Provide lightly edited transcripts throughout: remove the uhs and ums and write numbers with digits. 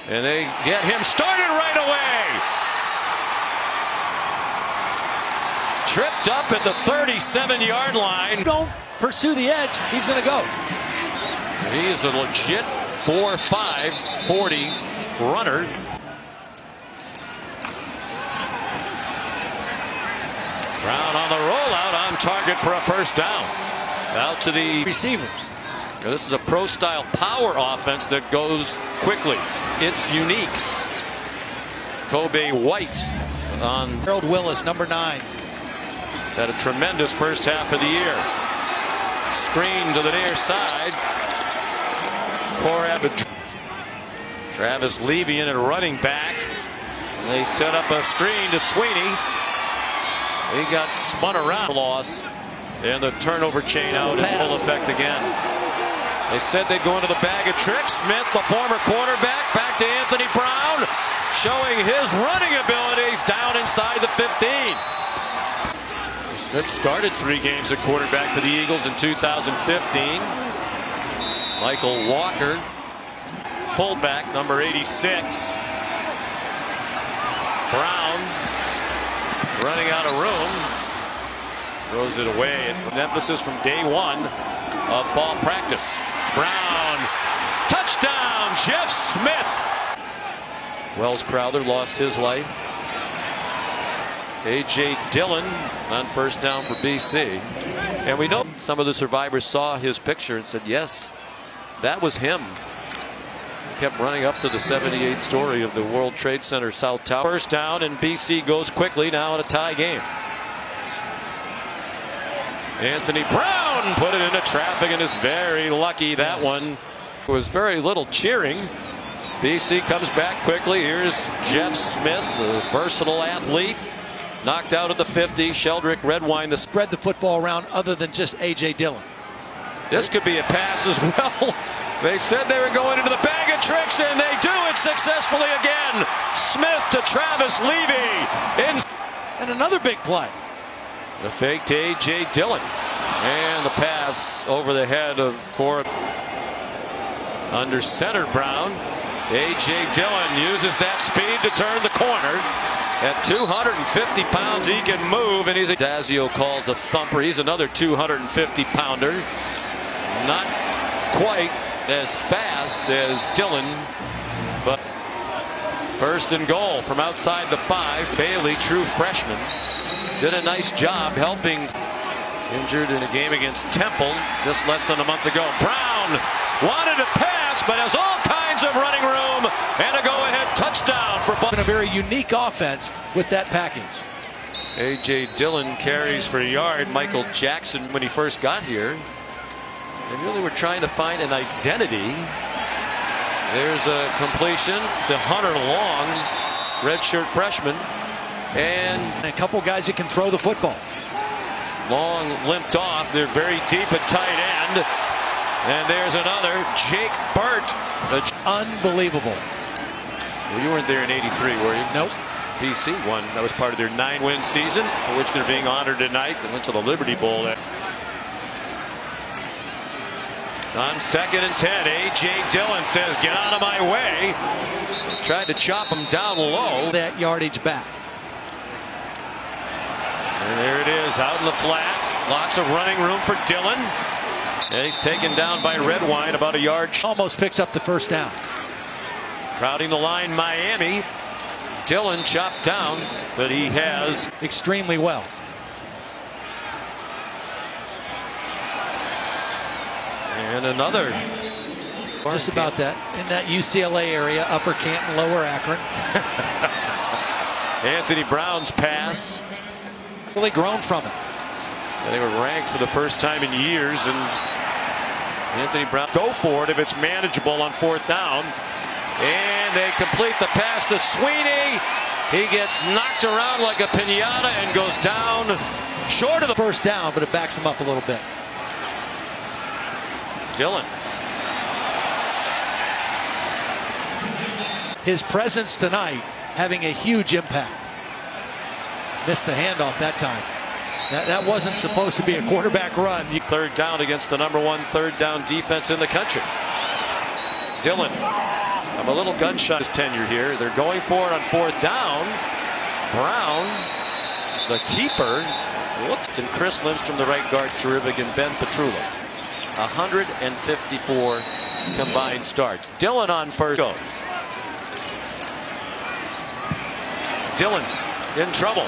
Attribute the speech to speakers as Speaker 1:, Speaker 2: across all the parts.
Speaker 1: And they get him started right away. Tripped up at the 37-yard line.
Speaker 2: Don't pursue the edge. He's going to go.
Speaker 1: He is a legit 4.5 40 runner. Brown on the rollout, on target for a first down. Out to the
Speaker 2: receivers.
Speaker 1: Now this is a pro-style power offense that goes quickly. It's unique. Kobe White on
Speaker 2: Harold Willis, number 9.
Speaker 1: He's had a tremendous first half of the year. Screen to the near side. Travis Levy in at running back. They set up a screen to Sweeney. He got spun around. Loss. And the turnover chain out in full effect again. They said they'd go into the bag of tricks. Smith, the former quarterback, back to Anthony Brown, showing his running abilities down inside the 15. Smith started 3 games at quarterback for the Eagles in 2015. Michael Walker, fullback, number 86. Brown running out of room. Throws it away. An emphasis from day 1 of fall practice. Brown, touchdown, Jeff Smith. Wells Crowther lost his life. A.J. Dillon on first down for BC. And we know some of the survivors saw his picture and said, yes, that was him. He kept running up to the 78th story of the World Trade Center South Tower. First down, and BC goes quickly now in a tie game. Anthony Brown put it into traffic and is very lucky. That one was very little cheering. BC comes back quickly. Here's Jeff Smith, the versatile athlete. Knocked out at the 50. Sheldrick Redwine
Speaker 2: spread the football around other than just A.J. Dillon.
Speaker 1: This could be a pass as well. They said they were going into the bag of tricks, and they do it successfully again. Smith to Travis Levy.
Speaker 2: And another big play.
Speaker 1: The fake to A.J. Dillon. And the pass over the head of Cora. Under center Brown. A.J. Dillon uses that speed to turn the corner. At 250 pounds, he can move, and he's a Dazio calls a thumper. He's another 250-pounder. Not quite as fast as Dillon, but first and goal from outside the 5. Bailey, true freshman, did a nice job helping. Injured in a game against Temple just less than a month ago. Brown wanted to pass, but has all kinds of running room, and a go-ahead touchdown for Buck.
Speaker 2: A very unique offense with that package.
Speaker 1: A.J. Dillon carries for a yard. Michael Jackson, when he first got here, they really were trying to find an identity. There's a completion to Hunter Long, redshirt freshman, and
Speaker 2: a couple guys that can throw the football.
Speaker 1: Long limped off. They're very deep at tight end. And there's another, Jake Burt.
Speaker 2: Unbelievable.
Speaker 1: Well, you weren't there in '83, were you?
Speaker 2: Nope.
Speaker 1: BC won. That was part of their 9-win season, for which they're being honored tonight. They went to the Liberty Bowl there. On 2nd and 10, A.J. Dillon says, get out of my way. Tried to chop him down low.
Speaker 2: That yardage back.
Speaker 1: And there it is, out in the flat. Lots of running room for Dillon. And he's taken down by Redwine about a yard.
Speaker 2: Almost picks up the first down.
Speaker 1: Crowding the line, Miami. Dillon chopped down, but he has
Speaker 2: extremely well.
Speaker 1: And another.
Speaker 2: Just about that. In that UCLA area, Upper Canton, Lower Akron.
Speaker 1: Anthony Brown's pass.
Speaker 2: Really grown from it.
Speaker 1: And they were ranked for the first time in years, and Anthony Brown go for it if it's manageable on 4th down. And they complete the pass to Sweeney. He gets knocked around like a piñata and goes down short of the
Speaker 2: first down, but it backs him up a little bit.
Speaker 1: Dillon.
Speaker 2: His presence tonight having a huge impact. Missed the handoff that time. That wasn't supposed to be a quarterback run.
Speaker 1: 3rd down against the #1 3rd down defense in the country. Dillon I'm a little gun-shy his tenure here. They're going for it on 4th down. Brown, the keeper, looks, and Chris Lindstrom, the right guard, terrific, and Ben Petrula. 154 combined starts. Dillon on first goes. Dillon in trouble.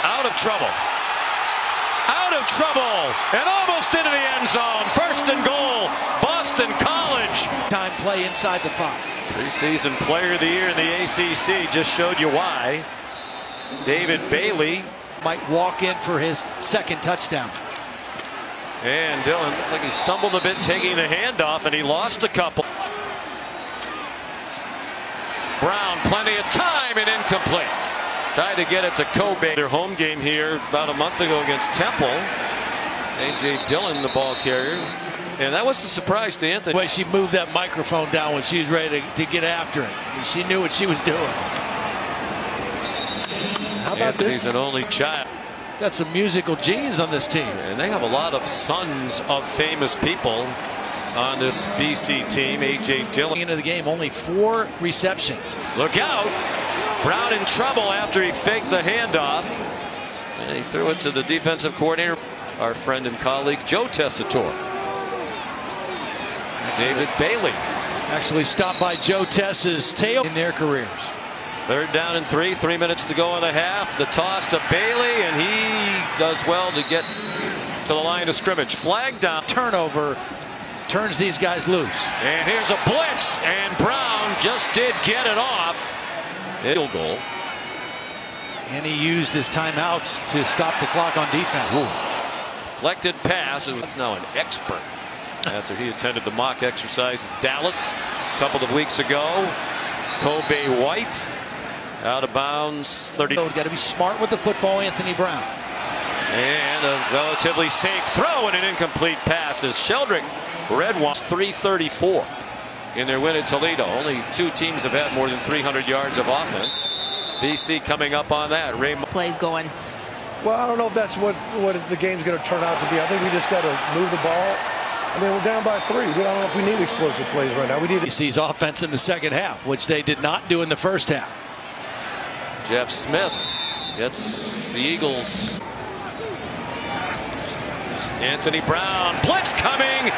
Speaker 1: Out of trouble. Out of trouble. And almost into the end zone. 1st and goal. Boston College.
Speaker 2: Time play inside the 5.
Speaker 1: Preseason player of the year in the ACC. Just showed you why. David Bailey
Speaker 2: might walk in for his 2nd touchdown.
Speaker 1: And Dillon looked like he stumbled a bit taking the handoff, and he lost a couple. Brown, plenty of time, and incomplete. Tried to get it to Kobe. Their home game here about a month ago against Temple. A.J. Dillon, the ball carrier. And that was a surprise to Anthony.
Speaker 2: The way she moved that microphone down when she was ready to get after it. She knew what she was doing. How about
Speaker 1: Anthony's
Speaker 2: this?
Speaker 1: an only child.
Speaker 2: Got some musical genes on this team.
Speaker 1: And they have a lot of sons of famous people on this BC team. A.J. Dillon.
Speaker 2: Into the game, only 4 receptions.
Speaker 1: Look out. Brown in trouble after he faked the handoff. And he threw it to the defensive coordinator, our friend and colleague, Joe Tessitore. David Bailey.
Speaker 2: Actually stopped by Joe Tess's tail in their careers.
Speaker 1: 3rd down and 3. 3 minutes to go in the half. The toss to Bailey, and he does well to get to the line of scrimmage. Flag down.
Speaker 2: Turnover turns these guys loose.
Speaker 1: And here's a blitz, and Brown just did get it off. Field goal.
Speaker 2: And he used his timeouts to stop the clock on defense.
Speaker 1: Ooh. Deflected pass. It's now an expert after he attended the mock exercise in Dallas a couple of weeks ago. Kobe White out of bounds. 30.
Speaker 2: So got to be smart with the football, Anthony Brown.
Speaker 1: And a relatively safe throw and an incomplete pass as Sheldrick Red wants 334 in their win at Toledo. Only 2 teams have had more than 300 yards of offense. BC coming up on that.
Speaker 3: Plays going.
Speaker 4: Well, I don't know if that's what the game's going to turn out to be. I think we just got to move the ball. I mean, we're down by 3. We don't know if we need explosive plays right now. We need
Speaker 2: BC's offense in the 2nd half, which they did not do in the 1st half.
Speaker 1: Jeff Smith gets the Eagles. Anthony Brown, blitz coming,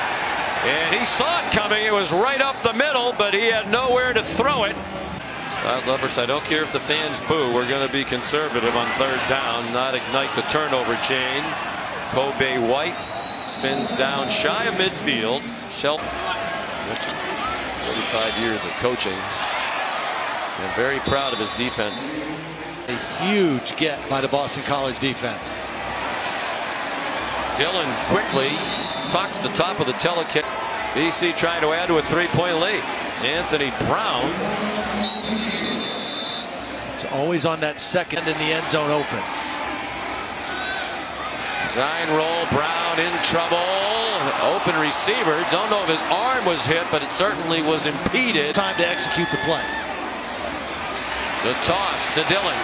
Speaker 1: and he saw it coming. It was right up the middle, but he had nowhere to throw it. Scott Lovers, I don't care if the fans boo. We're going to be conservative on 3rd down, not ignite the turnover chain. Kobe White spins down shy of midfield. Shelton, 45 years of coaching, and very proud of his defense.
Speaker 2: A huge get by the Boston College defense.
Speaker 1: Dillon quickly talked to the top of the telekick. BC trying to add to a 3-point lead. Anthony Brown.
Speaker 2: It's always on that 2nd in the end zone open.
Speaker 1: Design roll. Brown in trouble. Open receiver. Don't know if his arm was hit, but it certainly was impeded.
Speaker 2: Time to execute the play.
Speaker 1: The toss to Dillon,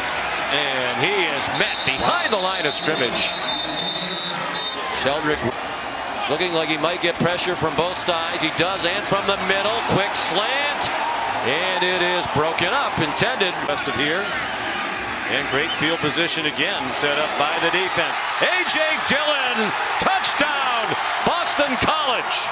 Speaker 1: and he is met behind the line of scrimmage. Sheldrick looking like he might get pressure from both sides. He does, and from the middle, quick slant, and it is broken up. Intended. Rest of here, and great field position again, set up by the defense. A.J. Dillon, touchdown, Boston College.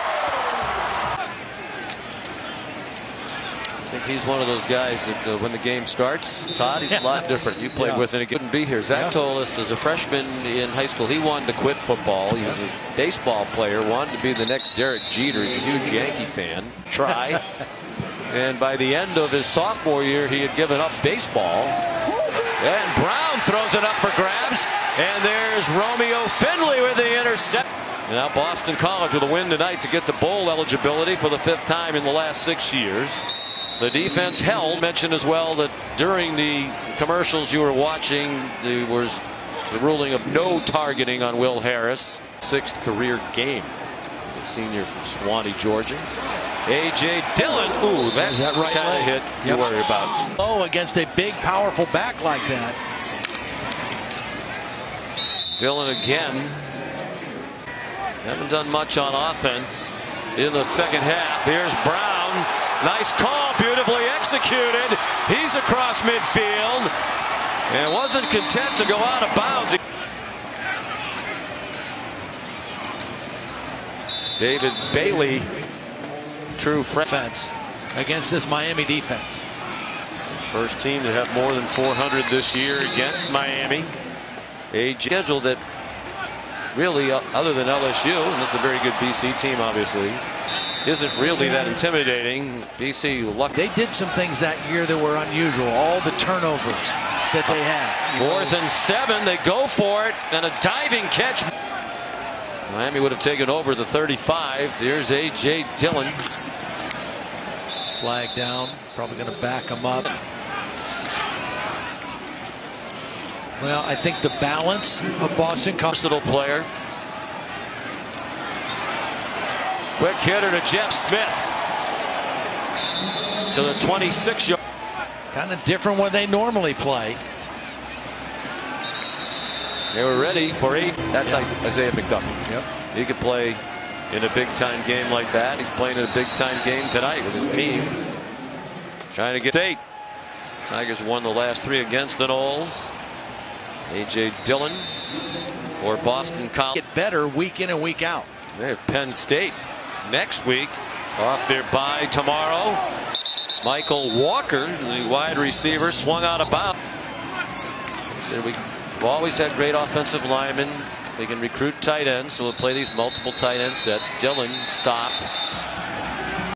Speaker 1: I think he's one of those guys that when the game starts, Todd, he's a lot different. You played with him. He couldn't be here. Zach told us as a freshman in high school, he wanted to quit football. He was a baseball player, wanted to be the next Derek Jeter. He's a huge Yankee fan. Try. And by the end of his sophomore year, he had given up baseball. And Brown throws it up for grabs. And there's Romeo Finley with the intercept. And now Boston College with a win tonight to get the bowl eligibility for the 5th time in the last 6 years. The defense held. Mentioned as well that during the commercials you were watching, there was the ruling of no targeting on Will Harris. 6th career game. The senior from Swanee, Georgia. A.J. Dillon. Ooh, that's the right kind of hit you worry about.
Speaker 2: Oh, against a big, powerful back like that.
Speaker 1: Dillon again. Haven't done much on offense in the 2nd half. Here's Brown. down. Nice call, beautifully executed. He's across midfield and wasn't content to go out of bounds. David Bailey, true defense
Speaker 2: against this Miami defense.
Speaker 1: First team to have more than 400 this year against Miami. A schedule that really, other than LSU, and this is a very good BC team, obviously, isn't really that intimidating. BC lucky.
Speaker 2: They did some things that year that were unusual. All the turnovers that they had.
Speaker 1: 4th and 7, they go for it, and a diving catch. Miami would have taken over the 35. Here's A.J. Dillon.
Speaker 2: Flag down. Probably going to back him up. Well, I think the balance of Boston.
Speaker 1: Versatile player. Quick hitter to Jeff Smith. To the 26-yard.
Speaker 2: Kind of different when they normally play.
Speaker 1: They were ready for 8. That's like Isaiah McDuffie.
Speaker 2: Yep.
Speaker 1: He could play in a big-time game like that. He's playing in a big-time game tonight with his team. Trying to get 8. Tigers won the last 3 against the Noles. A.J. Dillon for Boston College.
Speaker 2: Get better week in and week out.
Speaker 1: They have Penn State next week off their bye tomorrow. Michael Walker, the wide receiver, swung out of bounds. We've always had great offensive linemen. They can recruit tight ends, so we'll play these multiple tight end sets. Dillon stopped.